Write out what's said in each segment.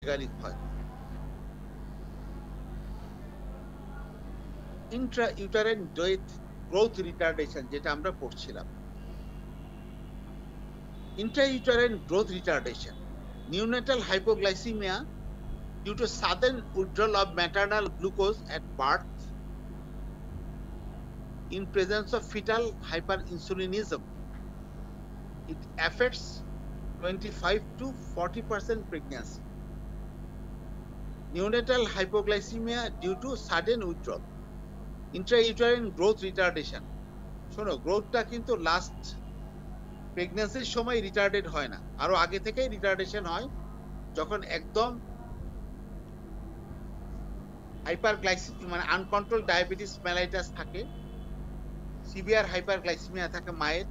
গালি হয়। ইন্ট্রাইউটারাইন growth retardation যেটা আমরা পড়ছিলাম, intrauterine growth retardation, neonatal hypoglycemia due to sudden withdrawal of maternal glucose at birth in presence of fetal hyperinsulinism. It affects 25 to 40% pregnancy. Neonatal hypoglycemia due to sudden withdrawal. Intrauterine growth retardation. শোনো, গ্রোথটা কিন্তু last প্রেগন্যান্সির সময় retarded হয় না, আরো আগে থেকেই retardation হয় যখন একদম হাইপারগ্লাইসিমিয়া মানে আনকন্ট্রোল ডায়াবেটিস মেলাইটাস থাকে, সিভিয়ার হাইপারগ্লাইসিমিয়া থাকে, মায়ের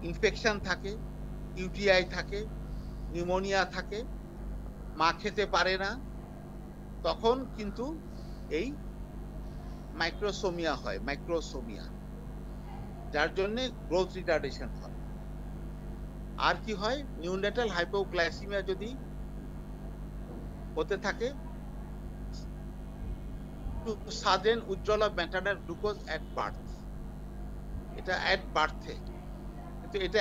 ইনফেকশন থাকে, ইউটিআই থাকে, নিউমোনিয়া থাকে, মা খেতে পারে না, তখন কিন্তু এই মাইক্রোসোমিয়া হয়, মাইক্রোসোমিয়া, যার জন্য গ্রোথ রিটার্ডেশন হয়। আর কি হয়, নিউনেটাল হাইপোগ্লাইসিমিয়া যদি হতে থাকে, sudden withdrawal of maternal glucose at birth, এটা অ্যাট বার্থে, কিন্তু এটা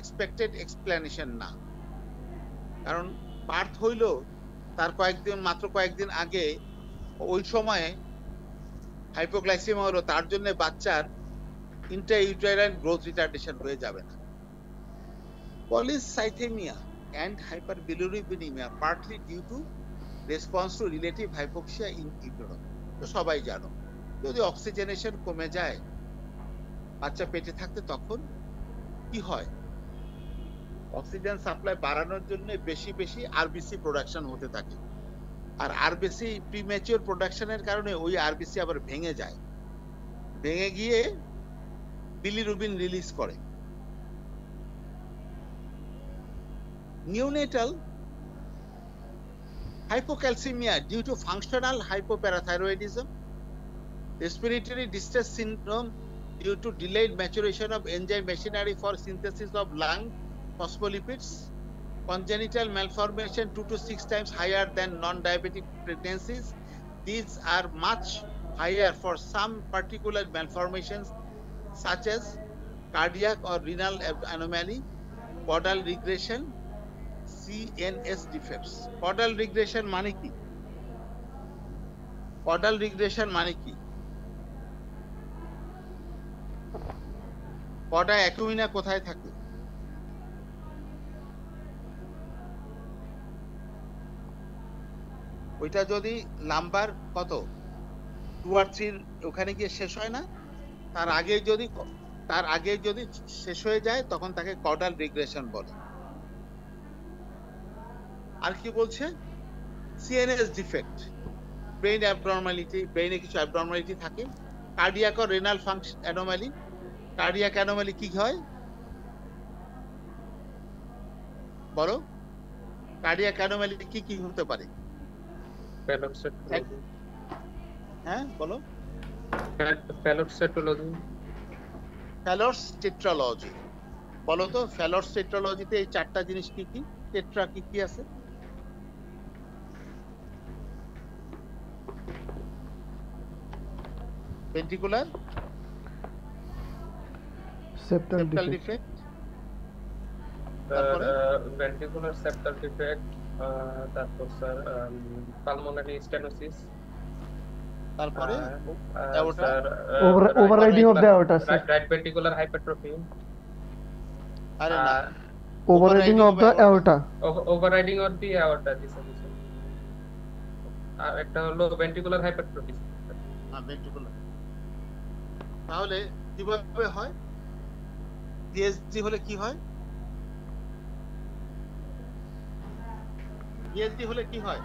এক্সপেক্টেড এক্সপ্লেনেশন না, কারণ বার্থ হইল তার মাত্র কয়েকদিন আগে, ওই সময়ে হাইপোগ্লাইসেমিয়া হলো, তার জন্য বাচ্চার ইন্ট্রাইউটেরাইন গ্রোথ রিটার্ডেশন হয়ে যাবে না। Polycythemia and hyperbilirubinemia partly due to response to relative hypoxia in utero, তো সবাই জানো, যদি অক্সিজেনেশন কমে যায় বাচ্চা পেটে থাকতে, তখন কি হয়, অক্সিজেন সাপ্লাই বাড়ানোর জন্য বেশি বেশি আরবিসি প্রোডাকশন হতে থাকে, আর আরবিসি প্রিম্যাচিওর প্রোডাকশনের কারণে ওই আরবিসি আবার ভেঙে যায়, ভেঙে গিয়ে বিলিরুবিন রিলিজ করে। Neonatal hypocalcemia due to functional hypoparathyroidism, respiratory distress syndrome due to delayed maturation of enzyme machinery for synthesis of lung phospholipids, congenital malformation 2 to 6 times higher than non-diabetic pregnancies. These are much higher for some particular malformations such as cardiac or renal anomaly, caudal regression, CNS defects. Caudal regression মানে কি? Caudal regression মানে কি? কডা অ্যাকুইনা কোথায় থাকে? ওইটা যদি lumber কত 2 আর 3 ওখানে গিয়ে শেষ হয় না, তার আগে যদি শেষ হয়ে যায় তখন তাকে কডাল রিগ্রেশন বলে। আর কি বলছে, সিএনএস ডিফেক্ট, ব্রেইন অ্যাবনর্মালিটি, ব্রেইনে কিছু অ্যাবনর্মালিটি থাকে, কার্ডিয়াক ও renal function anomaly. Cardiac anomaly কি হয় বলো, কার্ডিয়াক অ্যানোমালি কি কি হতে পারে? হ্যাঁ বলো। ফ্যালোর টেট্রালজি বলো তো, ফ্যালোর টেট্রালজিতে এই চারটা জিনিস কি কি, টেট্রা কি কি আছে? Ventricular septal defect, ventricular septal defect, তারপর স্যার পালমোনারি স্টেনোসিস, তারপরে overriding of the aorta, right ventricular hypertrophy, আরে না, overriding of the aorta, overriding of the aorta, আর একটা হলো ভেন্ট্রিকুলার হাইপারট্রফি। হ্যাঁ ভেন্ট্রিকুলার। তাহলে কিভাবে হয়? ডিএসডি হলে কি হয়? ডিএসডি হলে কি হয়?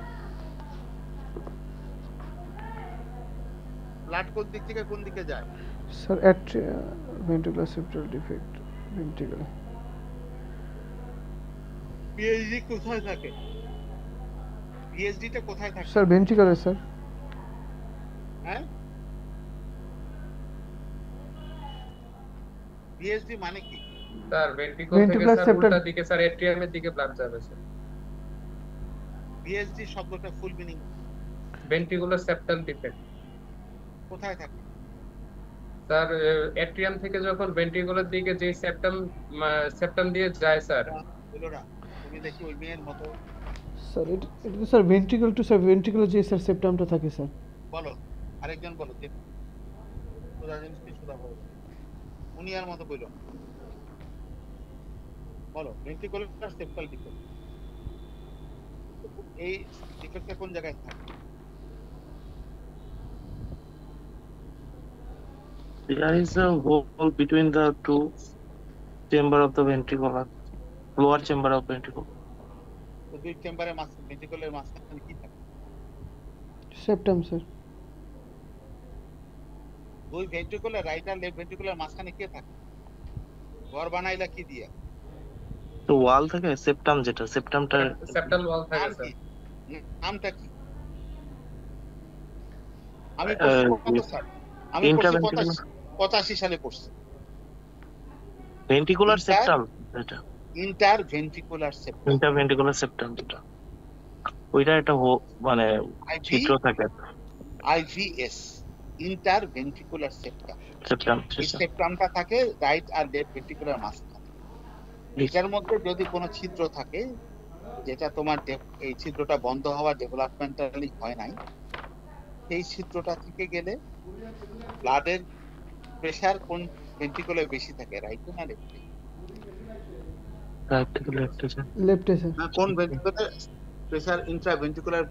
ব্লাড কোন দিক থেকে কোন দিকে যায়? sir, atria, ventricular septal defect, ventricle. PhD কোথায় থাকে? পিএইচডিটা কোথায় থাকে? sir, ventricular sir. হ্যাঁ, পিএইচডি মানে কি? স্যার ভেন্ট্রিকল থেকে স্যার উল্টা দিকে স্যার এট্রিয়ামের দিকে ব্লাড যাবে স্যার। VSD শব্দটা full meaning ventricular septal defect কোথায় থাকে? স্যার এট্রিয়াম থেকে যখন ভেন্ট্রিকুলার দিকে যে সেপ্টাম দিয়ে যায় স্যার বলো না, তুমি দেখি ওই মেয়ের মতো স্যার এটা তো sir ventricle to sir ventricular যে স্যার সেপ্টামটা থাকে স্যার। বলো, আরেকজন বলো, যে সোজা জিনিসকে সোজা বলো, উনি আর মতো বলো, বলো ভেন্ট্রিকুলার সেপ্টাল ডিফেক্ট, এই ডিফেক্টটা কোন জায়গায় থাকে? There is a hole between the two chamber of the ventricular, lower chamber of ventricle. তো দুই চেম্বারের মাঝখানে ভেন্ট্রিকুলার মাঝখানে কি থাকে? Septum sir. দুই ভেন্ট্রিকুলার রাইট আর লেফট ভেন্ট্রিকুলার মাঝখানে কে থাকে? ঘর বানাইলা কি দিয়ে? তো ওয়াল থাকে সেপ্টাম, যেটা সেপ্টামটা সেপ্টাল ওয়াল থাকে নাম স্যার। কি? নামটা কি? আমি পড়ছি 85 সালে পড়ছি। ভেন্ট্রিকুলার সেপ্টাম, এটা ইন্টারভেন্ট্রিকুলার সেপ্টাম। ইন্টারভেন্ট্রিকুলার সেপ্টাম যেটা, ওইটা একটা মানে চিত্র থাকে IVS, ইন্টারভেন্ট্রিকুলার সেপ্টাম। সেপ্টাম, এই সেপ্টামটা থাকে রাইট আর লেফট ভেন্ট্রিকুলার মাঝখানে। এটার মধ্যে যদি কোনো ছিদ্র থাকে, যেটা তোমার এই ছিদ্রটা বন্ধ হওয়া ডেভেলপমেন্টালি হয় নাই, সেই ছিদ্রটা থেকে গেলে ব্লাডের প্রেসার কোন ভেন্ট্রিকুলারে বেশি থাকে, রাইটে না লেফটে? রাইট থেকে লেফটে স্যার। লেফটে স্যার। না, কোন ভেন্ট্রিকুলারে প্রেসার ইন্ট্রাভেন্ট্রিকুলার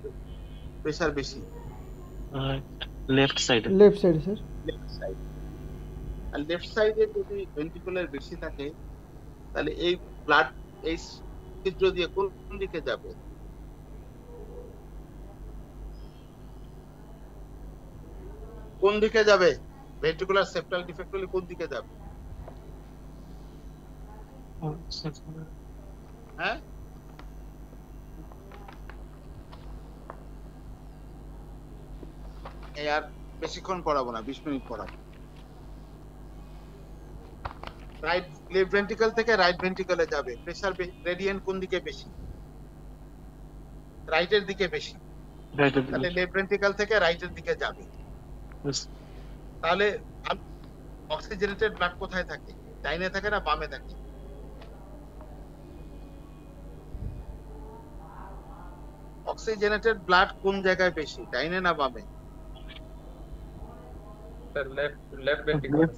প্রেসার বেশি? লেফট সাইডে। লেফট সাইডে স্যার। Left side. আর লেফট সাইডে যদি ভেন্ট্রিকুলার বেশি থাকে, তাহলে এই ব্লাড এই ছিদ্র দিয়ে কোন দিকে যাবে? কোন দিকে যাবে? ভেন্ট্রিকুলার সেপ্টাল ডিফেক্ট হলে কোন দিকে যাবে? হ্যাঁ, এই আর বেশিক্ষণ পড়াবো না, 20 মিনিট পড়াবো। রাইট লেফট ভেন্ট্রিকল থেকে রাইট ভেন্ট্রিকলে যাবে, প্রেসার গ্রেডিয়েন্ট কোন দিকে বেশি? রাইটের দিকে বেশি, তাহলে লেফট ভেন্ট্রিকল থেকে রাইটের দিকে যাবে। তাহলে অক্সিজেনেটেড ব্লাড কোথায় থাকে? ডাইনে থাকে না বামে থাকে? অক্সিজেনেটেড ব্লাড কোন জায়গায় বেশি, ডাইনে না বামে? Sir left ventricular.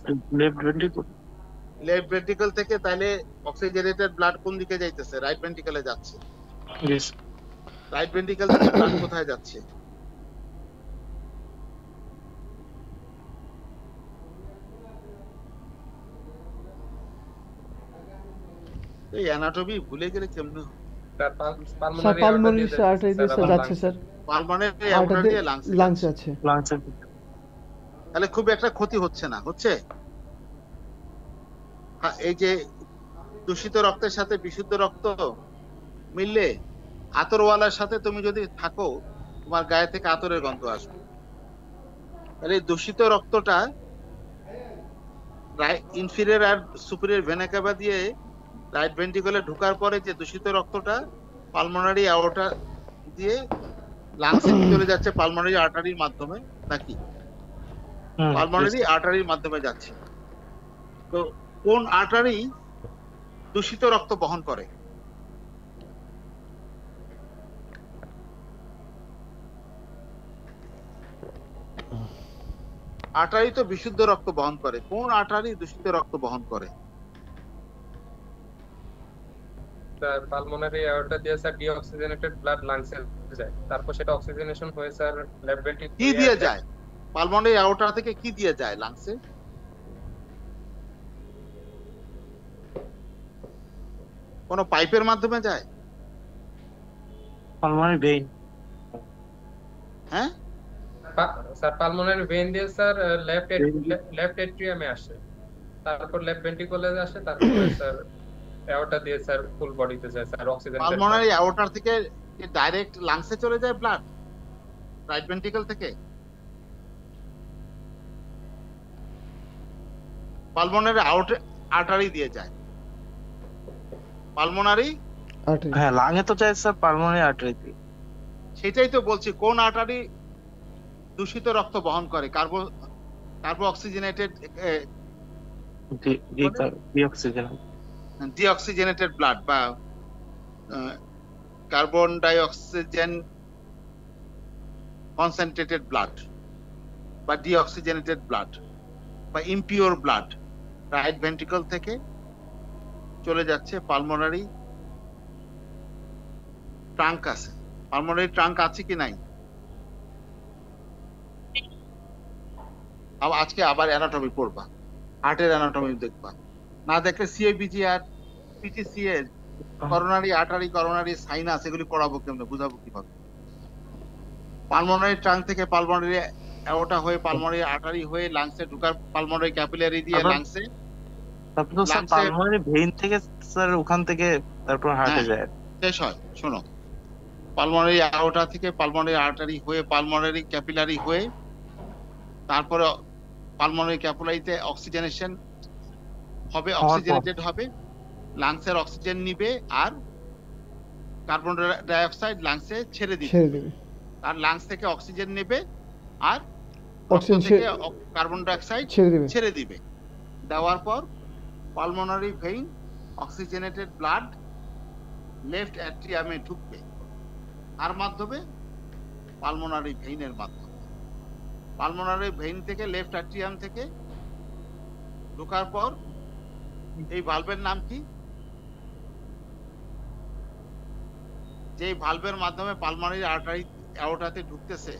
Left ventricle থেকে তাহলে অক্সিজেনেটেড ব্লাড কোন দিকে যাইতেছে? রাইট ভেন্ট্রিকলে যাচ্ছে। রাইট ভেন্ট্রিকল থেকে ব্লাড কোথায় যাচ্ছে? এই অ্যানাটমি ভুলে গেলে কেমনে? স্যার পালমোনারি আর্টারি দিয়ে স্যার যাচ্ছে স্যার। পালমোনারি আর্টারি দিয়ে লাংস আছে। তাহলে খুব একটা ক্ষতি হচ্ছে না, হচ্ছে? এই যে দূষিত রক্তের সাথে বিশুদ্ধ রক্ত মিললে, আতরওয়ালার সাথে তুমি যদি থাকো, তোমার গায়ে থেকে আতরের গন্ধ আসবে। তাহলে দূষিত রক্তটা ইনফিরিয়র আর সুপিরিয়র ভেনা ক্যাভা দিয়ে রাইট ভেন্ট্রিকলে ঢোকার পরে যে দূষিত রক্তটা পালমোনারি আওর্টা দিয়ে লাংসে চলে যাচ্ছে পালমোনারি আর্টারির মাধ্যমে, নাকি? পালমোনারি আর্টারির মাধ্যমে যাচ্ছে। তো কোন আর্টারি দূষিত রক্ত বহন করে? আর্টারি তো বিশুদ্ধ রক্ত বহন করে, কোন আর্টারি দূষিত রক্ত বহন করে? স্যার পালমোনারি আওর্টা দিয়ে স্যার ডিঅক্সিজেনেটেড ব্লাড লাংসে যায়, তারপর সেটা অক্সিজেনেশন হয়ে স্যার লেফট ভেন্ট্রিকুলার কি দিয়ে যায়? পালমোনারি আওর্টা থেকে কি দিয়ে যায় লাংসে? কোন পাইপের মাধ্যমে যায়? Pulmonary vein. হ্যাঁ স্যার পালমোনারি ভেইন দিয়ে স্যার লেফট এট্রিয়ামে আসে, তারপর লেফট ভেন্ট্রিকুলে আসে, তারপর স্যার আওর্টা দিয়ে স্যার ফুল বডিতে যায় স্যার অক্সিজেন। পালমোনারি আওর্টা থেকে ডাইরেক্ট লাংসে চলে যায় ব্লাড রাইট ভেন্ট্রিকল থেকে? পালমোনারি আর্টারি দিয়ে যায়। পালমোনারি আর্টারি হ্যাঁ, লাঙে তো যায় স্যার পালমোনারি আর্টারি দিয়ে। সেটাই তো বলছি, কোন আর্টারি দূষিত রক্ত বহন করে? কার্বো অক্সিজেনেটেড ডিঅক্সিজেনেটেড ব্লাড বা carbon die oxygen concentrated blood বা ডিঅক্সিজেনেটেড ব্লাড বা ইমপিওর ব্লাড রাইট ভেন্ট্রিকল থেকে চলে যাচ্ছে পালমোনারি ট্রাঙ্ক আছে। পালমোনারি ট্রাঙ্ক আছে কি নাই? আজকে আবার অ্যানাটমি পড়বা, হার্টের অ্যানাটমি দেখবা, না দেখলে সিএবিজি আর PTCA coronary artery, coronary sinus এগুলি পড়াবো কেমনে, বুঝাবো কিভাবে? পালমোনারি ট্রাঙ্ক থেকে পালমোনারি অ্যাওর্টা হয়ে পালমোনারি আর্টারি হয়ে লাংসে ঢুকার, পালমোনারি ক্যাপিলারি দিয়ে লাংসে, তারপর তো স্যার পালমোনারি ভেইন থেকে স্যার ওখান থেকে তারপর হার্টে যায়। শেষ হয়, শোনো, পালমোনারি অ্যাওর্টা থেকে পালমোনারি আর্টারি হয়ে পালমোনারি ক্যাপিলারি হয়ে তারপরে পালমোনারি ক্যাপিলারিতে অক্সিজেনেশন হবে, অক্সিজেনেটেড হবে, লাংসের অক্সিজেন নিবে আর কার্বন ডাই অক্সাইড লাংসে ছেড়ে দিবে, আর লাংস থেকে অক্সিজেন নেবে আর অক্সিজেন থেকে কার্বন ডাই অক্সাইড ছেড়ে দিবে। দেওয়ার পর pulmonary vein oxygenated blood left অ্যাট্রিয়ামে ঢুকবে, আর মাধ্যমে পালমোনারি ভেইনের মাধ্যমে। পালমোনারি ভেইন থেকে লেফট অ্যাট্রিয়াম থেকে ঢোকার পর এই ভালভের নাম কি? যে ভালভের মাধ্যমে পালমোনারি আর্টারি অ্যাওর্টাতে ঢুকতেছে,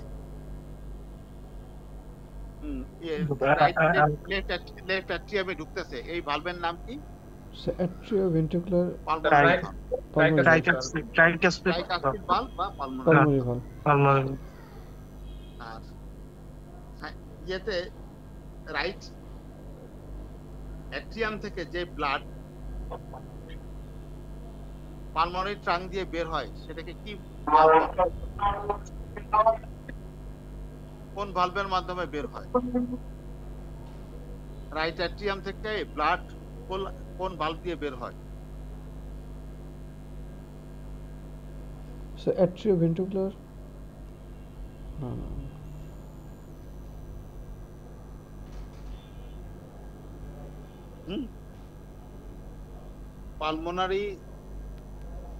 লেফট অ্যাট্রিয়ামে ঢুকতেছে, এই ভালভের নাম কি? অ্যাট্রিওভেন্ট্রিকুলার ট্রাইকাসপিড ভালভ বা পালমোনারি ভালভ। আর ইয়েতে রাইট অ্যাট্রিয়াম থেকে যে ব্লাড পালমোনারি ট্রাঙ্ক দিয়ে বের হয় সেটাকে কি, কোন ভালভের মাধ্যমে বের হয়? রাইট অ্যাট্রিয়াম থেকে ব্লাড কোন ভালভ দিয়ে বের হয়? অ্যাট্রিওভেন্ট্রিকুলার পালমোনারি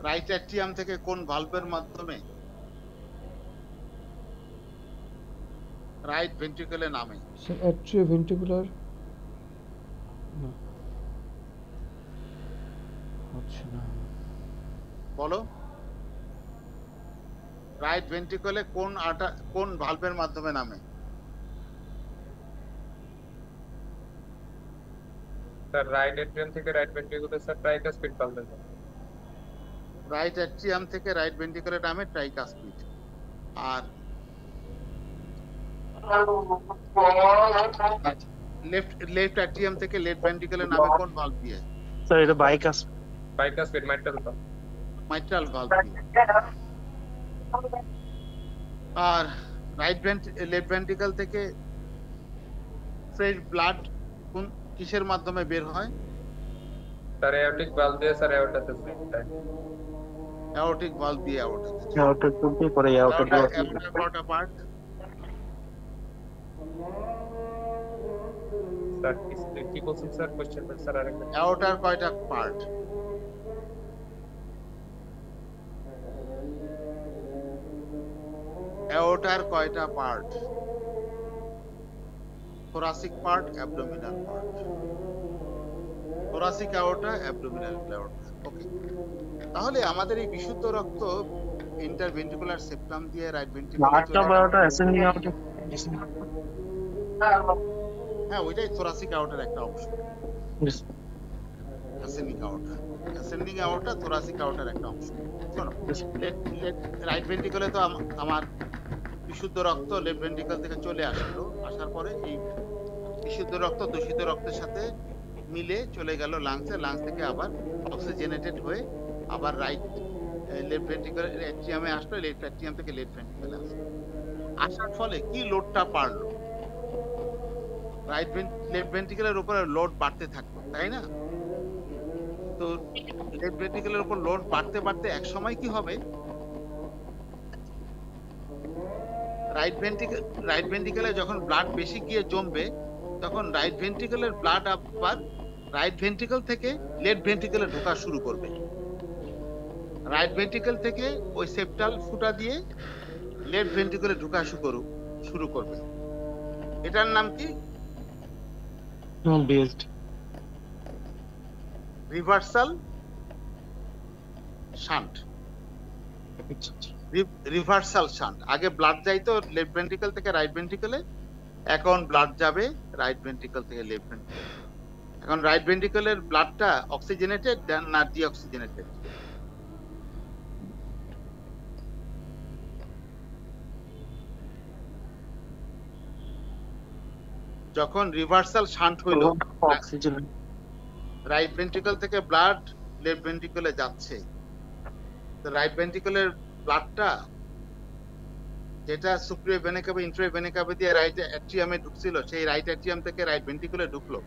রাইট অ্যাট্রিয়াম থেকে কোন ভালভের মাধ্যমে রাইট ভেন্ট্রিকলে নামে? অ্যাট্রিওভেন্ট্রিকুলার হচ্ছে না, বলো। রাইট ভেন্ট্রিকলে কোন ভালভের মাধ্যমে নামে? স্যার রাইট অ্যাট্রিয়াম থেকে রাইট ভেন্ট্রিকুলে স্যার ট্রাইকাসপিড ভালভে। রাইট অ্যাট্রিয়াম থেকে রাইট ভেন্ট্রিকলে নামে ট্রাইকাসপিড। আর লেফট অ্যাট্রিয়াম থেকে লেফট ভেন্ট্রিকলে নামে কোন ভালভ দিয়ে? স্যার এটা বাইকাসপিড মাইট্রাল ভালভ দিয়ে। আর লেফট ভেন্ট্রিকল থেকে ফ্রেশ ব্লাড কোন কিসের মাধ্যমে বের হয়? স্যার অ্যাওর্টিক ভালভ দিয়ে, স্যার অ্যাওর্টাতে যায়। অ্যাওর্টিক ভালভ দিয়ে অ্যাওর্টাতে যায়। অ্যাওর্টা টুকু পরে অ্যাওর্টা কয়টা পার্ট? স্যার কি বলছেন স্যার? কোশ্চেন স্যার আরেকটা। অ্যাওর্টার কয়টা পার্ট? অ্যাওর্টার কয়টা part? thoracic part, abdominal part. thoracic aorta, abdominal aorta. ওকে, তাহলে আমাদের এই বিশুদ্ধ রক্ত ইন্টারভেন্ট্রিকুলার সেপ্টাম দিয়ে রাইট ভেন্ট্রিকুলার, হ্যাঁ ওইটাই thoracic aorta একটা অংশ। ascending aorta thoracic aorta একটা অংশ। শোনো, রাইট ভেন্ট্রিকুলে তো আমার বিশুদ্ধ রক্ত লেফট ভেন্ট্রিকল থেকে চলে আসলো, আসার পরে এই বিশুদ্ধ রক্ত দূষিত রক্তের সাথে মিলে চলে গেল লাংসে, লাংস থেকে আবার অক্সিজেনেটেড হয়ে আবার লেফট ভেন্ট্রিকল অ্যাট্রিয়ামে আসলো, লেফট অ্যাট্রিয়াম থেকে লেফট ভেন্ট্রিকলে আসলো। আসার ফলে কি লোডটা বাড়লো? লেফট ভেন্ট্রিকলের উপরে লোড বাড়তে থাকলো, তাই না? তো লেফট ভেন্ট্রিকলের উপর লোড বাড়তে বাড়তে এক সময় কি হবে, রাইট ভেন্ট্রিকলে যখন ব্লাড বেশি গিয়ে জমবে তখন রাইট ভেন্ট্রিকলের ব্লাড আবার রাইট ভেন্ট্রিকল থেকে লেফট ভেন্ট্রিকলে ঢোকা শুরু করবে। রাইট ভেন্ট্রিকল থেকে ওই সেপ্টাল ফুটা দিয়ে লেফট ভেন্ট্রিকলে ঢোকা শুরু করবে। এটার নাম কি? Reversal shunt. রিভার্সাল শান্ট, আগে ব্লাড যাইতো লেফট ভেন্ট্রিকল থেকে রাইট ভেন্ট্রিকলে, এখন ব্লাড যাবে রাইট ভেন্ট্রিকল থেকে লেফট ভেন্ট্রিকল। এখন রাইট ভেন্ট্রিকলের ব্লাডটা অক্সিজেনেটেড না ডিঅক্সিজেনেটেড? যখন রিভার্সাল শান্ট হইল, রাইট ভেন্ট্রিকল থেকে ব্লাড লেফট ভেন্ট্রিকলে যাচ্ছে, তো রাইট ভেন্ট্রিকলের ব্লাডটা যেটা সুপ্রিয় vena CAVA Intra vena CAVA দিয়ে রাইট অ্যাট্রিয়ামে ঢুকছিল, সেই রাইট অ্যাট্রিয়াম থেকে রাইট ভেন্ট্রিকলে ঢুকলো,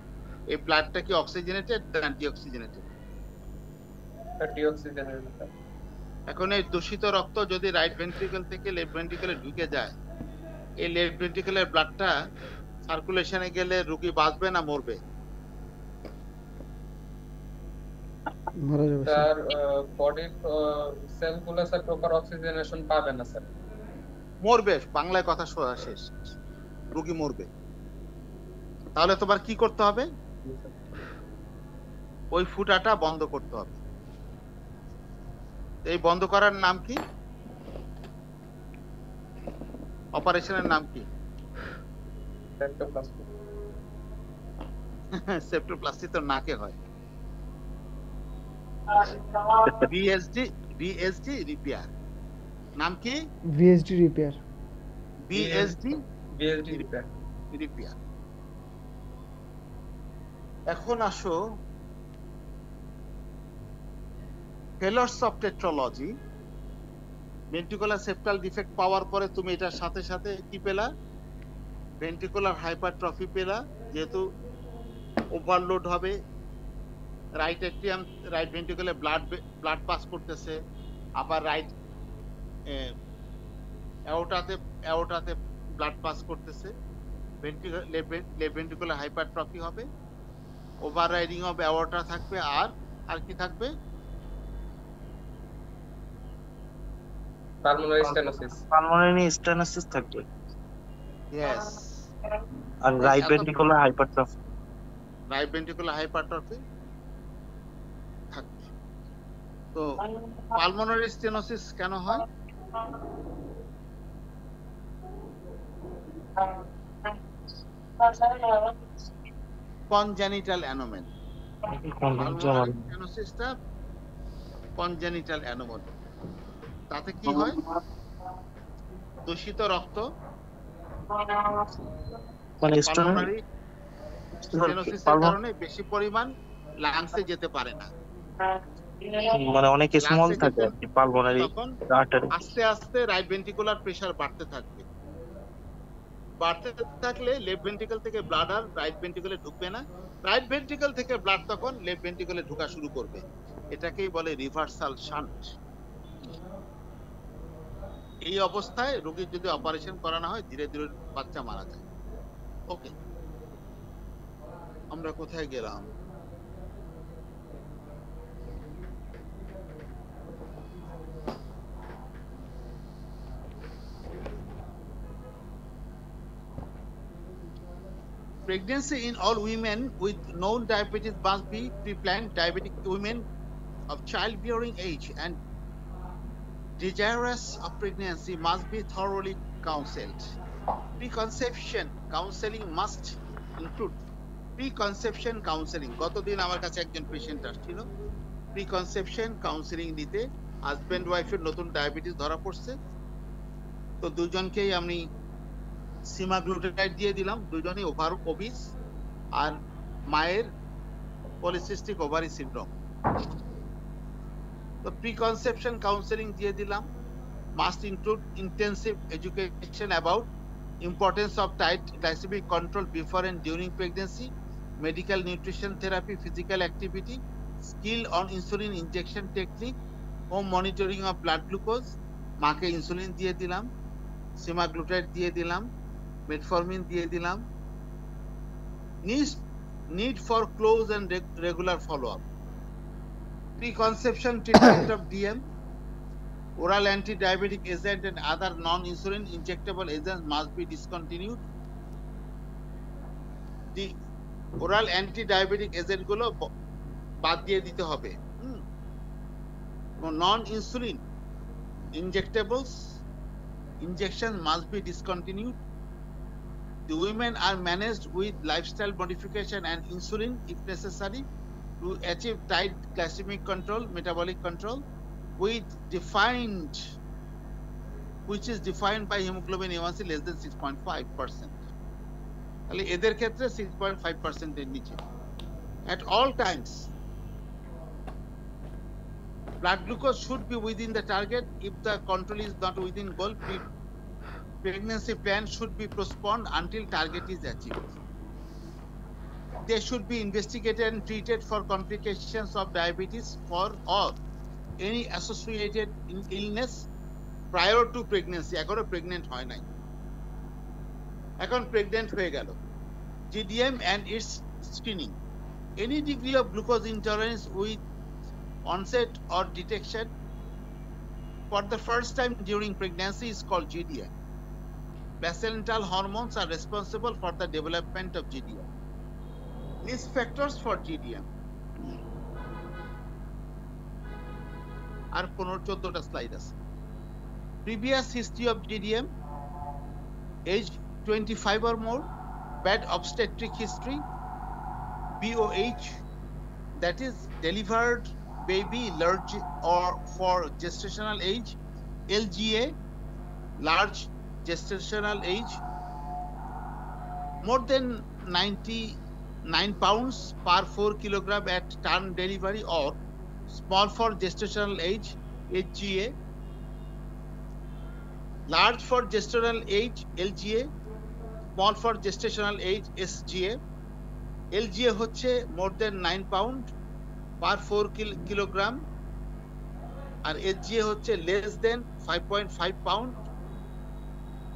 এই ব্লাডটা কি অক্সিজেনেটেড না ডিঅক্সিজেনেটেড? ডিঅক্সিজেনেটেড। এখন এই দূষিত রক্ত যদি রাইট ভেন্ট্রিকল থেকে লেফট ভেন্ট্রিকলে ঢুকে যায়, এই লেফট ভেন্ট্রিকলের ব্লাডটা সার্কুলেশনে গেলে রোগী বাঁচবে না মরবে? মারা যাবে স্যার। বডির সেলগুলো স্যার প্রপার অক্সিজেনেশন পাবে না স্যার, মরবে। বাংলায় কথা শেষ, রোগী মরবে। তাহলে তোমার কি করতে হবে? ওই ফুটাটা বন্ধ করতে হবে। এই বন্ধ করার নাম কি? অপারেশনের নাম কি? সেপ্টোপ্লাস্টি তো নাকে হয়। VSD repair. নাম কি? VSD repair. VSD repair. এখন আসো Fallot's of tetralogy. Ventricular septal defect পাওয়ার পরে তুমি এটার সাথে সাথে কি পেলা? ভেন্ট্রিকুলার হাইপারট্রফি পেলা, যেহেতু ওভারলোড হবে, রাইট অ্যাট্রিয়াম রাইট ভেন্ট্রিকুলে ব্লাড পাস করতেছে, আবার রাইট অ্যাওর্টাতে ব্লাড পাস করতেছে, লেফট ভেন্ট্রিকুলার হাইপারট্রফি হবে, ওভাররাইডিং অফ অ্যাওর্টা থাকবে, আর কি থাকবে? পালমোনারি স্টেনোসিস থাকবে। ইয়েস। আর right ventricular hypertrophy. Right ventricular hypertrophy থাকবে। তো পালমোনারি স্টেনোসিস কেন হয়? Congenital anomaly. পালমোনারি স্টেনোসিসটা কনজেনিটাল অ্যানোমালি। তাতে কি হয়? দূষিত রক্ত পালমোনারি স্টেনোসিসের কারণে বেশি পরিমাণ লাংসে যেতে পারে না, মানে অনেক স্মল থাকে পালমোনারি আর্টারি। আস্তে আস্তে রাইট ভেন্ট্রিকুলার প্রেসার বাড়তে থাকবে। বাড়তে থাকলে লেফট ভেন্ট্রিকল থেকে ব্লাড আর রাইট ভেন্ট্রিকলে ঢুকবে না, রাইট ভেন্ট্রিকল থেকে ব্লাড তখন লেফট ভেন্ট্রিকলে ঢোকা শুরু করবে। এটাকেই বলে রিভার্সাল শান্ট। এই অবস্থায় রোগীর যদি অপারেশন করানো হয়, ধীরে ধীরে বাচ্চা মারা যায়। ওকে, আমরা কোথায় গেলাম? Pregnancy in all women with known diabetes must be pre-planned. Diabetic women of childbearing age and desirous of pregnancy must be thoroughly counseled. Preconception counseling must include preconception counseling. গতদিন আমার কাছে একজন পেশেন্ট আসছিল, প্রিকনসেপশন কাউন্সেলিং নিতে। Husband ওয়াইফের নতুন diabetes ধরা পড়ছে, তো দুজনকেই আমি সিমাগ্লুটাইড দিয়ে দিলাম। দুজনেই ওভার ওবিস, আর মায়ের পলিসিস্টিক ওভারি সিনড্রোম। তো প্রিকনসেপশন কাউন্সেলিং দিয়ে দিলাম। Must include intensive education about importance of diet glycaemic control before and during pregnancy, medical nutrition therapy, physical activity, skill on insulin injection technique, home monitoring of blood glucose. মাকে insulin দিয়ে দিলাম। semaglutide দিয়ে দিলাম, metformin দিয়ে দিলাম। Need for close and regular follow-up. Preconception treatment of DM, oral anti-diabetic agent and other non-insulin injectable agents must be discontinued. The oral anti-diabetic agent গুলো বাদ দিয়ে দিতে হবে। Non-insulin injectables injection must be discontinued. The women are managed with lifestyle modification and insulin if necessary to achieve tight glycemic control, metabolic control, which is defined by hemoglobin A1C less than 6.5%. তাহলে এদের ক্ষেত্রে 6.5% এর নিচে। At all times, blood glucose should be within the target. If the control is not within goal, pregnancy plan should be postponed until target is achieved. They should be investigated and treated for complications of diabetes or any associated illness prior to pregnancy. এখনো pregnant হয় নাই, এখন pregnant হয়ে গেল। GDM and its screening. Any degree of glucose intolerance with onset or detection for the first time during pregnancy is called GDM. Placental hormones are responsible for the development of GDM. Risk factors for GDM. আর 14টা slide আছে। Previous history of GDM, age 25 or more, bad obstetric history, BOH, that is delivered baby large or for gestational age, LGA, large gestational age, more than 99 pounds per 4 kilogram at term delivery or small for gestational age, HGA, large for gestational age, LGA, small for gestational age, SGA. LGA হচ্ছে more than 9 pound per 4 kilogram আর HGA হচ্ছে less than 5.5 pound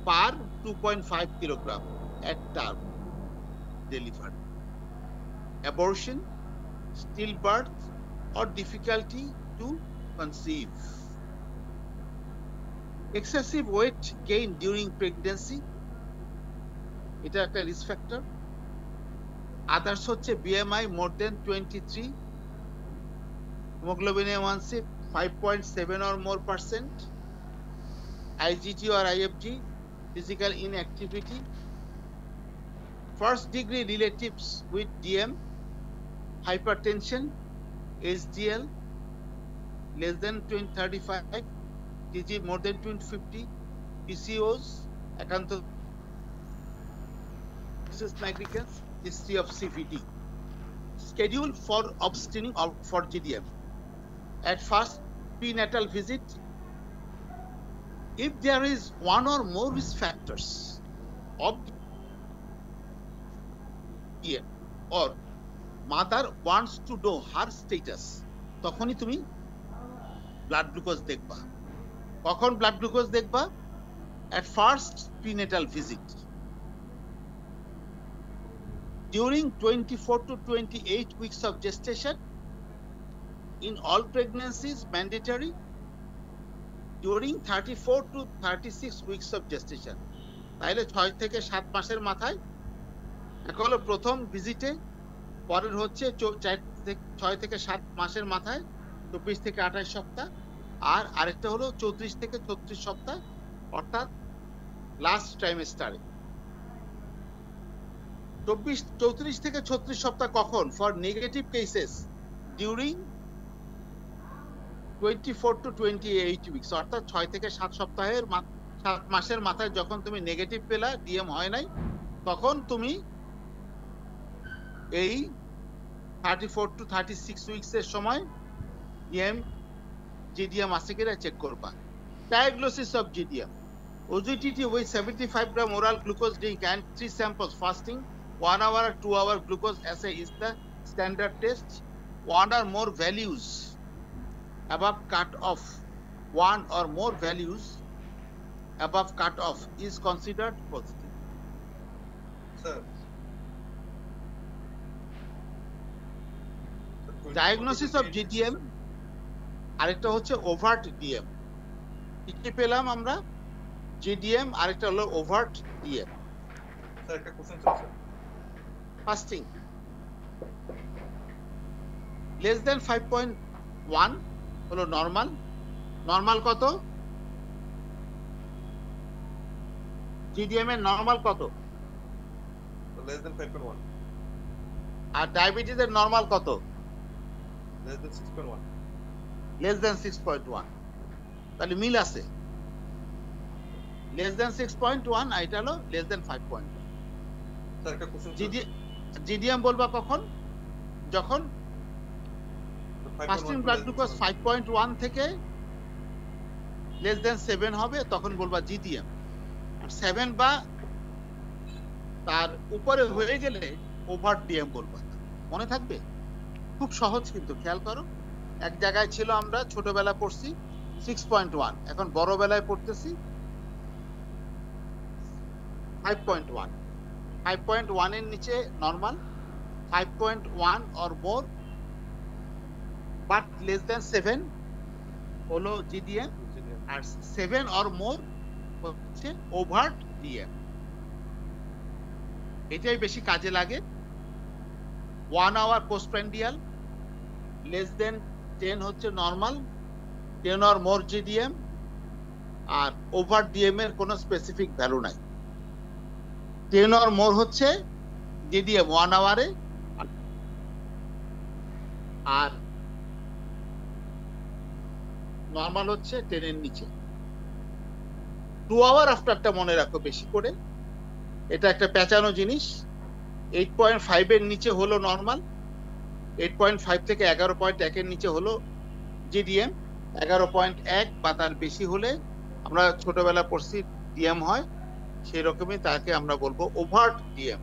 per 2.5 kilogram at term delivered. Abortion, stillbirth or difficulty to conceive. Excessive weight gain during pregnancy, এটা একটা risk factor. Others হচ্ছে BMI more than 23, hemoglobin A1C 5.7 or more %, IGT or IFG, physical inactivity, first degree relatives with DM, hypertension, HDL less than 35, TG more than 250, PCOS, acanthosis nigricans, history of CVD. Schedule for obstaining for GDM. At first prenatal visit, if there is one or more risk factors of GDM or mother wants to know her status, তখনই তুমি blood glucose দেখবা। কখন blood glucose দেখবা? At first prenatal visit. During 24 to 28 weeks of gestation, in all pregnancies mandatory. During 34 to 36 weeks of gestation, তাইলে 6 থেকে 7 মাসের মাথায় এখন হলো প্রথম ভিজিটে, পরের হচ্ছে 6 থেকে 7 মাসের মাথায় 24 থেকে 28 সপ্তাহ, আর আরেকটা হলো 34 থেকে 36 সপ্তাহ অর্থাৎ লাস্ট ট্রাইমেস্টারে। 34 থেকে 36 সপ্তাহ কখন? For negative cases during 24 to 28 weeks, অর্থাৎ 6 থেকে 7 সপ্তাহের 7 মাসের মাথায় যখন তুমি নেগেটিভ পেলা, ডিএম হয় নাই, তখন তুমি এই 34 to 36 উইকস এর সময় জিডিএম আছে কিনা চেক করবা। Diagnosis of GDM: OGTT with 75 gram oral glucose drink and 3 samples fasting, 1 hour or 2 hour glucose assay is the standard test. One or more values above cut off, one or more values above cutoff is considered positive. Sir. Diagnosis of GDM আরেকটা হচ্ছে overt DM. কি পেলাম আমরা? GDM, আরেকটা হলো overt DM. Sir একটা question ছিল sir. Fasting less than 5.1 হলো নরমাল। নরমাল কত? জিডিএম এর নরমাল কত? Less than 5.1। আর ডায়াবেটিসের নরমাল কত? Less than 6.1। Less than 6.1। তাহলে মিল আছে। লেস দেন 6.1 আর এটা হলো লেস দেন 5.1। স্যার একটা কোশ্চেন জিডিএম বলবা কখন? যখন ফাস্টিং ব্লাড গ্লুকোজ 5.1 থেকে লেস দেন 7 হবে তখন বলবা জিডিএম। আর 7 বা তার উপরে হয়ে গেলে ওভার ডিএম বলবা। মনে থাকবে? খুব সহজ, কিন্তু খেয়াল করো। এক জায়গায় ছিল আমরা ছোটবেলা পড়ছি 6.1, এখন বড় বেলায় পড়তেছি 5.1। 5.1 এর নিচে normal, 5.1 or more but less than 7 হলো জিডিএম, আর 7 or more হচ্ছে ওভার্ট ডিএম। এটাই বেশি কাজে লাগে। 1 hour পোস্টপ্রান্ডিয়াল লেস দেন 10 হচ্ছে নরমাল, 10 or more জিডিএম, আর ওভার ডিএম এর কোনো স্পেসিফিক ভ্যালু নাই। 10 or more হচ্ছে জিডিএম 1 আওয়ারে, আর নরমাল হচ্ছে 10 এর নিচে। 2 আওয়ার আফটারটা মনে রাখো বেশি করে, এটা একটা পেঁচানো জিনিস। 8.5 এর নিচে হলো নরমাল, 8.5 থেকে 11.1 এর নিচে হলো জিডিএম, 11.1 বা তার বেশি হলে আমরা ছোটবেলা পড়ছি ডিএম হয়, সেই রকমই তাকে আমরা বলবো ওভার্ট ডিএম।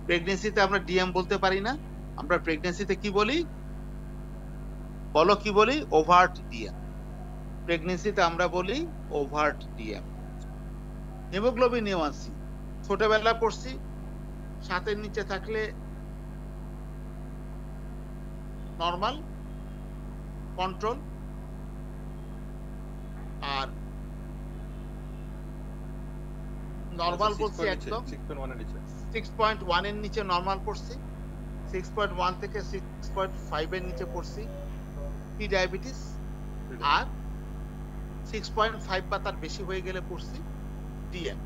প্রেগনেন্সিতে আমরা ডিএম বলতে পারি না, আমরা প্রেগনেন্সিতে কি বলি? বলো কি বলি? Overt DM. প্রেগনেন্সিতে আমরা বলি ওভার্ট ডিএম। হিমোগ্লোবিন A1C ছোটবেলা পড়ছি 7 এর নিচে থাকলে নরমাল কন্ট্রোল, আর নরমাল বলছি একদম 6.1 এর নিচে। 6.1 এর নিচে নরমাল পড়ছি, 6.1 থেকে 6.5 এর নিচে পড়ছি প্রি ডায়াবেটিস, আর 6.5 বা তার বেশি হয়ে গেলে পড়ছি ডিএম।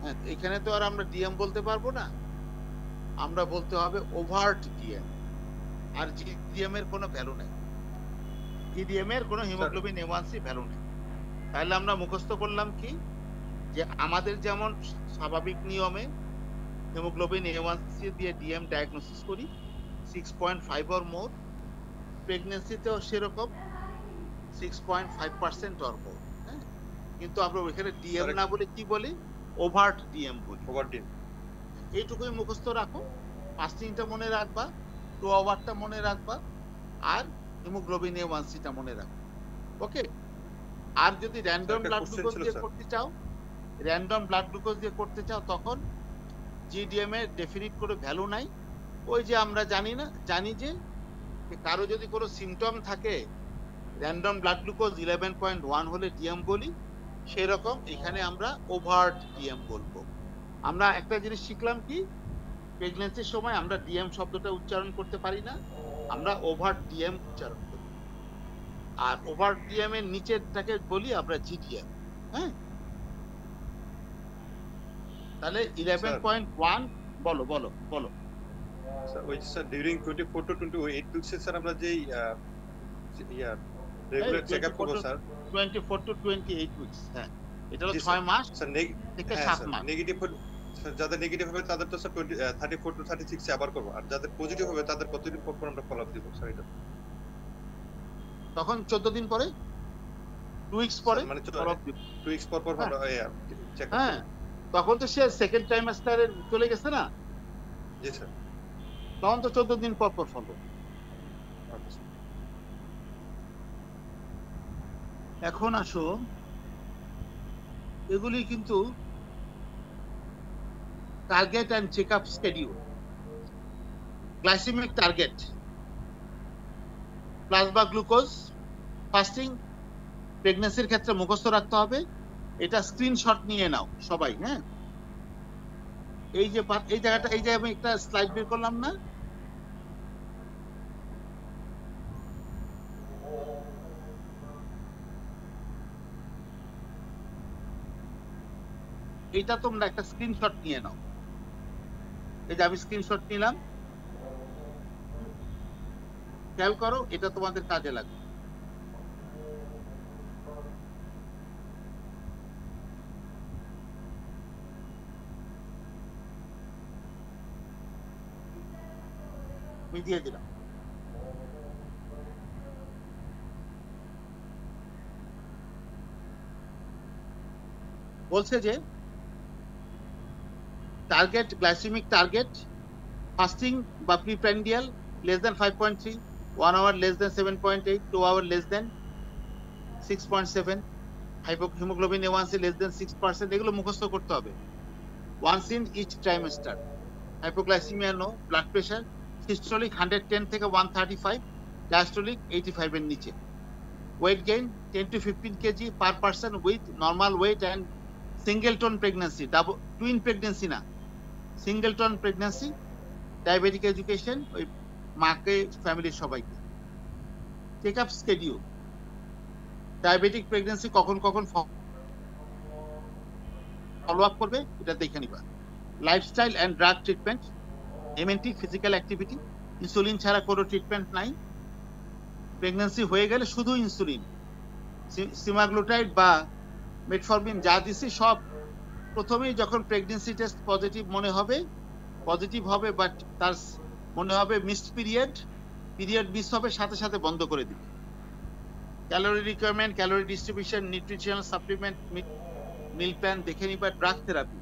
হ্যাঁ, এখানে তো আর আমরা ডিএম বলতে পারবো না, আমরা বলতে হবে ওভার্ট ডিএম। আর জিডিএম এর কোনো ভ্যালু নাই, জিডিএম এর কোনো হিমোগ্লোবিন A1C ভ্যালু নেই। তাহলে আমরা মুখস্থ করলাম কি, যে আমাদের যেমন স্বাভাবিক নিয়মে হিমোগ্লোবিন A1C দিয়ে ডিএম ডায়াগনোসিস করি 6.5 or more, প্রেগন্যান্সিতেও সেরকম 6.5% or more। হ্যাঁ, কিন্তু আমরা ওইখানে ডিএম না বলে কি বলি? ওভার্ট ডিএম বলি। ওভার ডিএম এইটুকুই মুখস্থ রাখো। ফাস্টিংটা মনে রাখবা, 2 আওয়ারটা মনে রাখবা, আর হিমোগ্লোবিন A1Cটা মনে রাখবা। ওকে। আর যদি র্যান্ডম ব্লাড গ্লুকোজ দিয়ে করতে চাও, র্যান্ডম ব্লাড গ্লুকোজ দিয়ে করতে চাও, তখন জিডিএম এর ডেফিনিট করে ভ্যালু নাই। ওই যে আমরা জানি যে কারো যদি কোনো সিমটম থাকে, র্যান্ডম ব্লাড গ্লুকোজ 11.1 হলে ডিএম বলি, সেরকম এখানে আমরা ওভার্ট ডিএম বলবো। আমরা একটা জিনিস শিখলাম কি, প্রেগন্যান্সির সময় আমরা ডিএম শব্দটা উচ্চারণ করতে পারি না, আমরা ওভার্ট ডিএম উচ্চারণ করি। আর ওভার্ট ডিএম এর নিচেরটাকে বলি আমরা জিডিএম। হ্যাঁ, তাহলে 11.1 বলো বলো বলো। স্যার ওই sir during 24 to 28 weeks sir আমরা যেই রেগুলার চেকআপ করব স্যার 24 to 28 উইকস। হ্যাঁ, এটা হলো 6 মাস স্যার থেকে 7 মাস। নেগেটিভ যাদের নেগেটিভ হবে তাদের তো স্যার 34 to 36 এ আবার করব, আর যাদের পজিটিভ হবে তাদের কতদিন পর আমরা ফলো আপ দিব স্যার? এটা তখন 14 দিন পরে, 2 উইকস পরে, মানে 2 উইকস পর পর চেকআপ। হ্যাঁ, তখন তো সে সেকেন্ড ট্রাইমাস্টারে চলে গেছে না? জি স্যার। তখন তো 14 দিন পর পর ফলো। এখন আসো এগুলি কিন্তু target and check up schedule. Glycaemic target, plasma glucose, fasting, প্রেগন্যান্সির ক্ষেত্রে মুখস্থ রাখতে হবে। এটা স্ক্রিনশট নিয়ে নাও সবাই। হ্যাঁ, এই যে এই জায়গায় আমি একটা স্লাইড বের করলাম না, এইটা তোমরা একটা স্ক্রিনশট নিয়ে নাও। এই যে আমি স্ক্রিনশট নিলাম, খেয়াল করো, এটা তোমাদের কাজে লাগবে। আমি দিয়ে দিলাম। বলছে যে টার্গেট, গ্লাইসেমিক টার্গেট, ফাস্টিং বা প্রিপ্র্যান্ডিয়াল less than 5.3, 1 hour less than 7.8, 2 hour less than 6.7, hemoglobin A1C less than 6%, এগুলো মুখস্থ করতে হবে। once in each trimester, hypoglycemia no, blood pressure systolic 110 থেকে 135, diastolic 85 এর নিচে, weight gain 10 to 15 kg per person with normal weight and singleton pregnancy, twin pregnancy না, singleton pregnancy, diabetic education, ওই মাকে ফ্যামিলির সবাইকে, check up schedule, diabetic pregnancy কখন কখন ফলো আপ করবে এটা দেখে নিবা। Lifestyle and drug treatment, MNT, physical activity, insulin ছাড়া কোনো ট্রিটমেন্ট নাই। প্রেগন্যান্সি হয়ে গেলে শুধু ইনসুলিন, সিমাগ্লুটাইড বা মেটফরমিন যা দিছি সব প্রথমেই যখন প্রেগন্যান্সি টেস্ট পজিটিভ মনে হবে, পজিটিভ হবে, বাট তার মনে হবে মিসড পিরিয়ড মিস হবে, সাথে সাথে বন্ধ করে দিবে। Calorie requirement, calorie distribution, nutritional supplement, meal plan দেখে নিবা। ড্রাগ থেরাপি,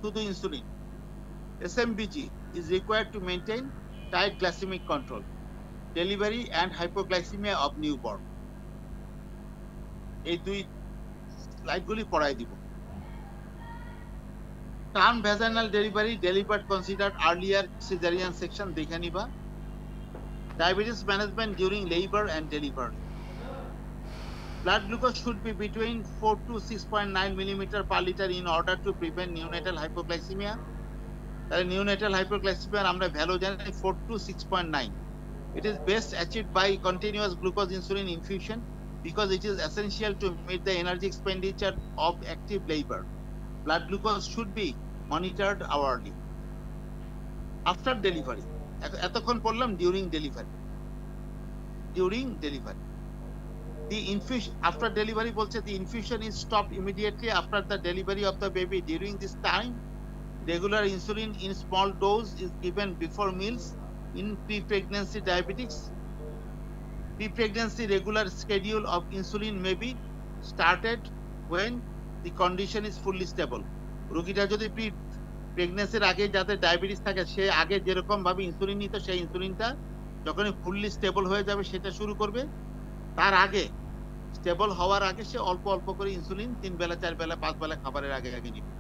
শুধু insulin. SMBG is required to maintain tight glycemic control, delivery and hypoglycemia of newborn. এই দুই স্লাইডগুলি পড়াই দিব। Transvaginal delivery delivered considered earlier cesarean section দেখে নিবা। Diabetes management during labor and delivery. Blood glucose should be between 4 to 6.9 millimeter per liter in order to prevent neonatal hypoglycemia. তাহলে neonatal hypoglycemia আমরা value জানি 4 to 6.9. It is best achieved by continuous glucose insulin infusion because it is essential to meet the energy expenditure of active labor. Blood glucose should be monitored hourly. After delivery, এতক্ষণ পড়লাম during delivery. The infusion after delivery বলছে the infusion is stopped immediately after the delivery of the baby. During this time, regular insulin in small dose is given before meals in pre-pregnancy diabetics. Pre-pregnancy regular schedule of insulin may be started when the condition is fully stable. রোগীটা যদি প্রেগন্যান্সির আগে যাদের diabetes থাকে সে আগে যেরকম ভাবে insulin নিত সেই ইনসুলিনটা যখন ফুললি স্টেবল হয়ে যাবে সেটা শুরু করবে। তার আগে স্টেবল হওয়ার আগে সে অল্প অল্প করে ইনসুলিন 3 বেলা 4 বেলা 5 বেলা খাবারের আগে আগে নিবে।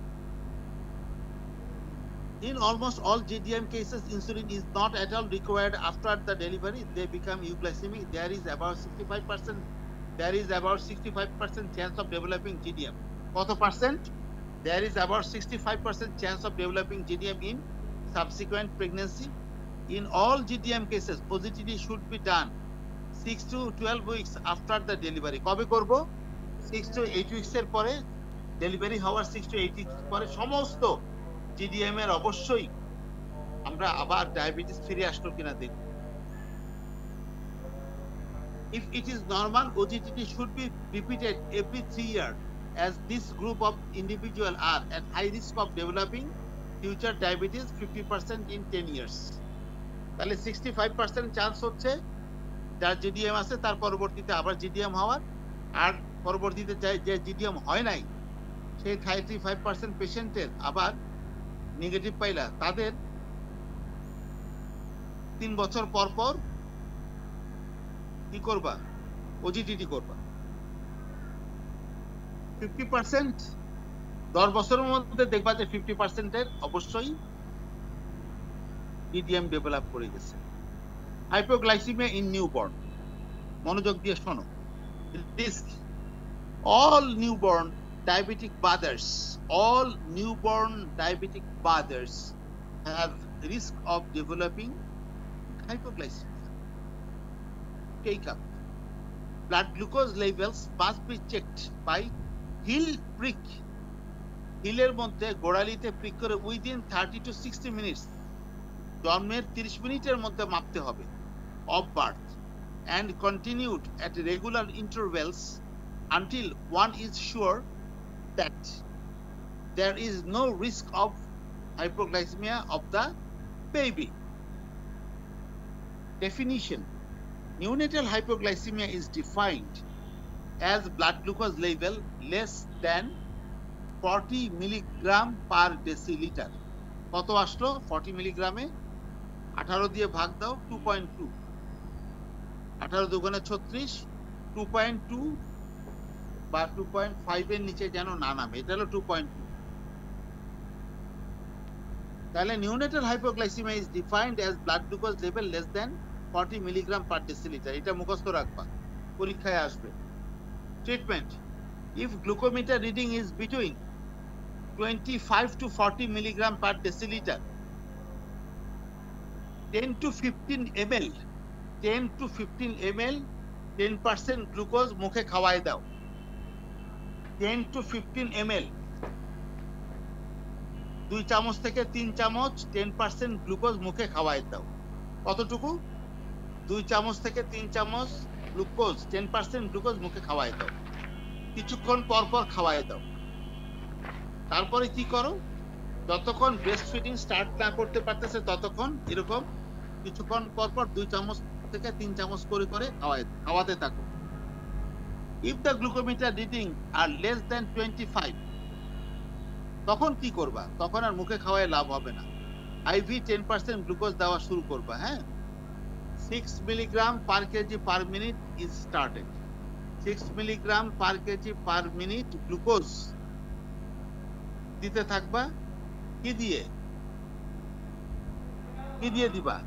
In almost all GDM cases, insulin is not at all required after the delivery. They become euglycemic. There is about 65% chance of developing GDM. কত percent? There is about 65% chance of developing GDM in subsequent pregnancy. In all GDM cases, OGTT should be done 6 to 12 weeks after the delivery. কবে করব? 6 to 8 weeks এর পরে, delivery হওয়ার 6 to 8 weeks পরে সমস্ত GDM এর অবশ্যই আমরা আবার ডায়াবেটিস ফিরে আসলো কিনা দেখব। If it is normal, OGTT should be repeated every 3 years as this group of individuals are at high risk of developing future diabetes 50% in 10 years. তাহলে 65% চান্স হচ্ছে যার GDM আছে তার পরবর্তীতে আবার GDM হওয়ার, আর পরবর্তীতে যে GDM হয় নাই সেই 35% পেশেন্টের আবার নেগেটিভ পাইলা তাদের 3 বছর পর পর কি করবা? OGTT করবা। 50% 10 বছরের মধ্যে দেখবা যে 50% অবশ্যই ডিডিএম ডেভেলপ করে গেছে। হাইপোগ্লাইসিমিয়া ইন নিউবর্ন, মনোযোগ দিয়ে শোনো। Risk, all newborn diabetic mothers have risk of developing hypoglycemia. Take up. Blood glucose levels must be checked by heel prick. হিলের মধ্যে গোড়ালিতে প্রিক করে উইদিন 30 to 60 minutes, জন্মের 30 মিনিটের মধ্যে মাপতে হবে, of birth, and continued at regular intervals until one is sure that there is no risk of hypoglycemia of the baby. Definition: neonatal hypoglycemia is defined as blood glucose level less than 40 milligram per deciliter. কত আসলো? 40 মিলিগ্রামে 18 দিয়ে ভাগ দাও, 2.2, 18 দুগুণে 36, 2.2 বা 2.5 এর নিচে যেন না নামে, এটা হলো 2.2। তাহলে neonatal hypoglycaemia is defined as blood glucose level less than 40 milligram per decilitre. এটা মুখস্থ রাখবা, পরীক্ষায় আসবে। Treatment: if glucometer reading is between 25 to 40 milligram per deciliter, 10 to 15 ml, 10% glucose মুখে খাওয়ায় দাও। 10 to 15 ml, 2 চামচ থেকে 3 চামচ 10% গ্লুকোজ মুখে খাওয়ায় দাও। কতটুকু? 2 চামচ থেকে 3 চামচ গ্লুকোজ, 10% গ্লুকোজ মুখে খাওয়ায় দাও, কিছুক্ষণ পর পর খাওয়ায় দাও। তারপরে কি করো? যতক্ষণ ব্রেস্ট ফিডিং স্টার্ট না করতে পারতেছে ততক্ষণ এরকম কিছুক্ষণ পর পর 2 চামচ থেকে 3 চামচ করে করে খাওয়াতে থাকো। If the glucometer reading are less than 25, তখন কি করবা? তখন আর মুখে খাওয়ায় লাভ হবে না, আইভি 10% গ্লুকোজ দেওয়া শুরু করবা। হ্যাঁ, 6 milligram per KG per minute is started. 6 milligram per KG per minute glucose দিতে থাকবা। কি দিয়ে দিবা?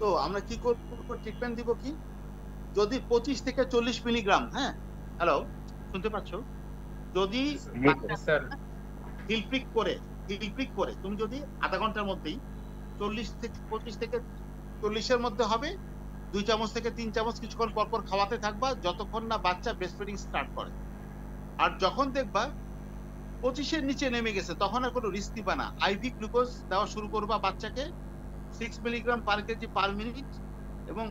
তো আমরা কি করব? ট্রিটমেন্ট দিব কি? যদি 25 থেকে 40 মিলিগ্রাম, হ্যাঁ, হ্যালো, শুনতে পাচ্ছ? যদি হিল প্রিক করে তুমি যদি আধা ঘন্টার মধ্যেই 25 থেকে 40 এর মধ্যে হবে, 2 চামচ থেকে 3 চামচ কিছুক্ষণ পর পর খাওয়াতে থাকবা যতক্ষণ না বাচ্চা ব্রেস্ট ফিডিং স্টার্ট করে। আর যখন দেখবা 25 এর নিচে নেমে গেছে তখন আর কোনো রিস্ক নিবা না, আইভি গ্লুকোজ দেওয়া শুরু করবা বাচ্চাকে 6 milligram per KG per minute. এবং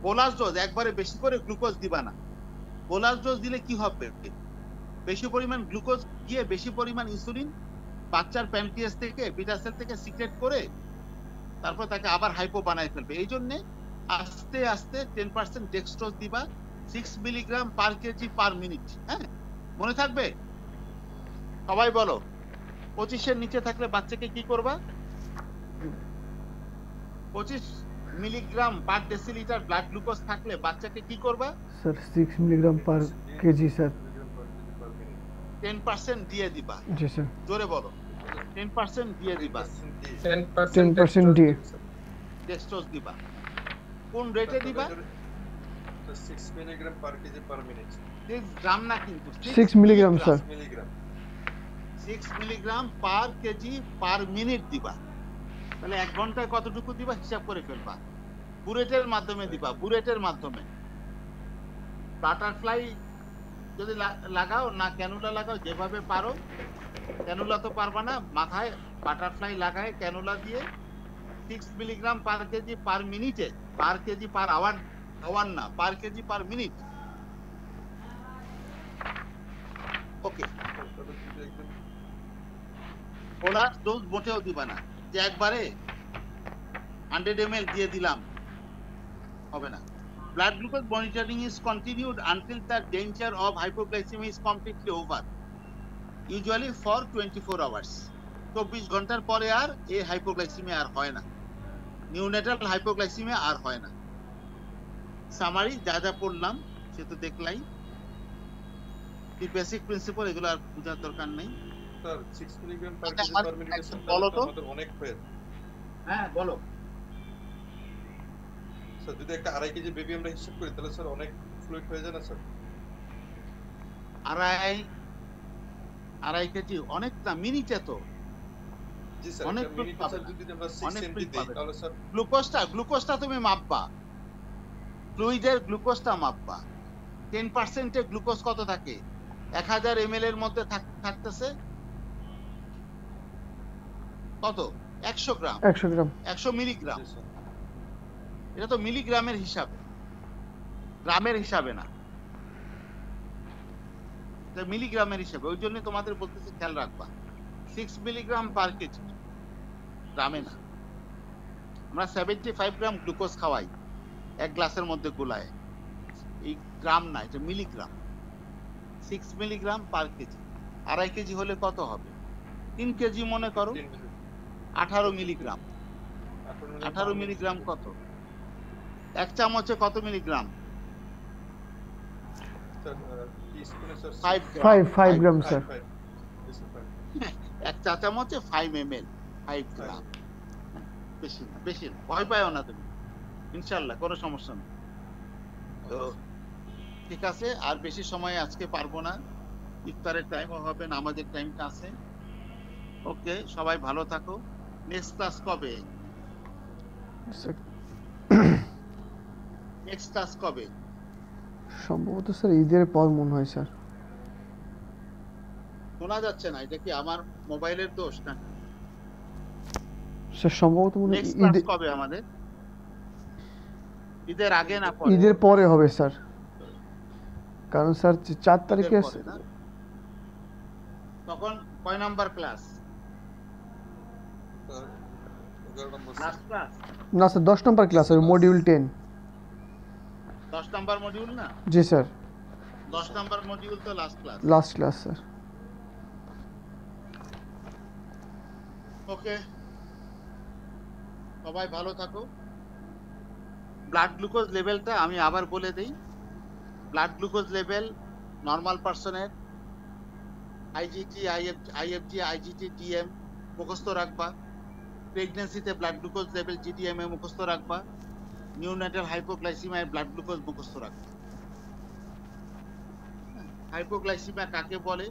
বোলাস ডোজ, একবারে বেশি করে গ্লুকোজ দিবা না। বোলাস ডোজ দিলে কি হবে? বেশি পরিমাণ গ্লুকোজ গিয়ে বেশি পরিমাণ ইনসুলিন বাচ্চার প্যানক্রিয়াস থেকে, বিটা সেল থেকে সিক্রেট করে তারপর তাকে আবার হাইপো বানায় ফেলবে। এই জন্য আস্তে আস্তে 10% ডেক্সট্রোজ দিবা, 6 milligram per KG per minute. হ্যাঁ, মনে থাকবে? সবাই বলো, 25 এর নিচে থাকলে বাচ্চাকে কি করবা? 25 milligram per decilitre blood glucose থাকলে বাচ্চাকে কি করবা? Sir 6 milligram per KG sir 10% দিয়ে দিবা। জি স্যার, জোরে বলো, 10% দিয়ে দিবা, 10% দিয়ে ডেক্সট্রোজ দিবা। কোন রেটে দিবা? 6 milligram per KG per minute. 6 গ্রাম না কিন্তু, 6 milligram sir, 6 milligram per KG per minute দিবা। তাহলে 1 ঘন্টায় কতটুকু দিবা হিসাব করে ফেলবা। বুলেটের মাধ্যমে দিবা, বুলেটের মাধ্যমে। বাটারফ্লাই যদি লাগাও না ক্যানুলা লাগাও, যেভাবে পারো। ক্যানুলা তো পারবা না, মাথায় বাটারফ্লাই লাগায় ক্যানুলা দিয়ে 6 মিলিগ্রাম পার কেজি পার মিনিটে, পার কেজি পার আওয়ার, আওয়ার না, পার কেজি পার মিনিট। ওকে, ওলার ডোজ মোটেও দিবা না, যে একবারে 100 ml দিয়ে দিলাম, হবে না। Blood glucose monitoring is continued until the danger of hypoglycaemia is completely over, usually for 24 hours. 24 ঘন্টার পরে আর এই হাইপোগ্লাইসেমিয়া আর হয় না, নিউনেটাল হাইপোগ্লাইসেমিয়া আর হয় না। সামারি যা যা পড়লাম সে তো দেখলাই, দি বেসিক প্রিন্সিপাল, এগুলো আর বোঝার দরকার নেই। Sir 6 milligram per KG per minute বলো তো। আমাদের অনেক হয়ে। হ্যাঁ বলো। স্যার যদি একটা 2.5 কেজি বেবি আমরা হিসাব করি তাহলে স্যার অনেক ফ্লুইড হয়ে যায় না স্যার? 2.5 কেজি অনেক না, মিনিটে তো জি স্যার, অনেক একটা মিনিটে স্যার যদি আমরা 6 সেন্টি দেই তাহলে স্যার গ্লুকোজটা তুমি মাপবা, ফ্লুইডের গ্লুকোজটা মাপবা। 10% এ গ্লুকোজ কত থাকে? 1000 ml এর মধ্যে থাকতেছে কত? 100 গ্রাম, 100 গ্রাম, 100 মিলিগ্রাম। জি স্যার। এটা তো মিলিগ্রামের হিসাবে, গ্রামের হিসাবে না, এটা মিলিগ্রামের হিসাবে। ওই জন্য তোমাদের বলতেছি খেয়াল রাখবা, 6 মিলিগ্রাম পার কেজি, গ্রামে না। আমরা 75 গ্রাম গ্লুকোজ খাওয়াই এক গ্লাসের মধ্যে গোলায়, এই গ্রাম না, এটা milligram. 6 milligram per KG, 2.5 KG হলে কত হবে? 3 কেজি মনে করো, 18 মিলিগ্রাম। 18 মিলিগ্রাম কত? এক চামচে কত মিলিগ্রাম? স্যার টিস্পুনে স্যার 5 গ্রাম স্যার। জি স্যার। এক চা চামচে 5 ml, 5 গ্রাম। বেশি না, বেশি না, ভয় পাইও না তুমি, ইনশাআল্লাহ কোনো সমস্যা নেই। তো ঠিক আছে, আর বেশি সময় আজকে পারবো না, ইফতারের টাইমও হবে না, আমাদের টাইমটা আছে। ওকে, সবাই ভালো থাকো। নেক্সট ক্লাস কবে? নেক্সট ক্লাস কবে? সম্ভবত স্যার ঈদের পর মনে হয় স্যার। শোনা যাচ্ছে না, এটা কি আমার মোবাইলের দোষ না? স্যার সম্ভবত মনে হয় নেক্সট ক্লাস কবে আমাদের? ঈদের আগে না পরে? ঈদের পরে হবে স্যার, কারণ স্যার 4 তারিখে ঈদের পরে না? তখন কয় নাম্বার ক্লাস? 11 নম্বর লাস্ট ক্লাস? না স্যার 10 নম্বর ক্লাস হবে, মডিউল 10। 10 নাম্বার মডিউল না? জি স্যার, 10 নাম্বার মডিউল তো last class. Last class sir. Okay, সবাই ভালো থাকো। ব্লাড গ্লুকোজ লেভেলটা আমি আবার বলে দেই। ব্লাড গ্লুকোজ লেভেল নর্মাল পারসনের আইজিটি, আইএফজি, আইজিটি, ডিএম মুখস্থ রাখবা। প্রেগন্যান্সিতে ব্লাড গ্লুকোজ লেভেল জিডিএম এ মুখস্থ রাখবা। নিউনেটাল হাইপোগ্লাইসিমিয়ায় ব্লাড গ্লুকোজ মুখস্থ রাখবা। হাইপোগ্লাইসিমিয়া কাকে বলে,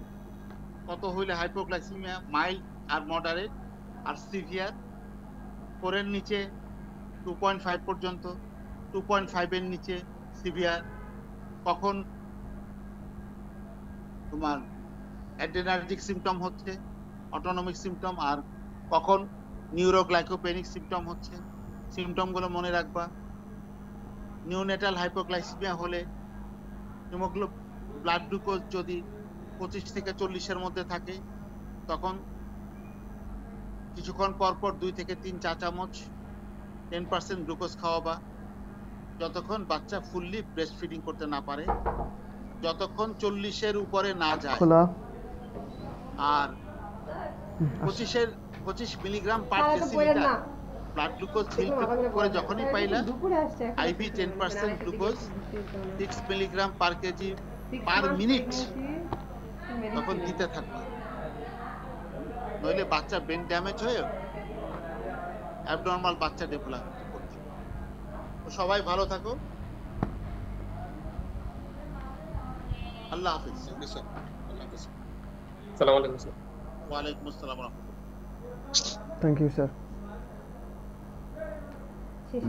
কত হইলে হাইপোগ্লাইসিমিয়া? মাইল্ড আর মডারেট আর সিভিয়ার। 4 এর নিচে 2.5 পর্যন্ত, 2.5 এর নিচে সিভিয়ার। কখন তোমার অ্যাড্রেনার্জিক সিমটম হচ্ছে, অটোনমিক সিমটম, আর কখন নিউরোগ্লাইকোপেনিক সিমটম হচ্ছে, সিমটমগুলো মনে রাখবা। নিউনেটাল হাইপোগ্লাইসিমিয়া হলে ব্লাড গ্লুকোজ যদি 25 থেকে 40 এর মধ্যে থাকে, তখন কিছুক্ষণ পর পর 2 থেকে 3 চা চামচ 10% গ্লুকোজ খাওয়াবা, যতক্ষণ বাচ্চা ফুললি ব্রেস্ট ফিডিং করতে না পারে, যতক্ষণ 40 এর উপরে না যায়। আর 25 milligram per decilitre blood glucose fill করে যখনই পাইলা, IV 10% glucose 6 milligram per KG per minute তখন দিতে থাকবা, নইলে বাচ্চা ব্রেন ড্যামেজ হয়ে অ্যাবনর্মাল বাচ্চা ডেভেলপ করতে। তো সবাই ভালো থাকো, আল্লাহ হাফেজ। আসসালামু আলাইকুম স্যার। ওয়ালাইকুম আসসালাম ওয়া রাহমাতুল্লাহ। Thank you sir. শেষ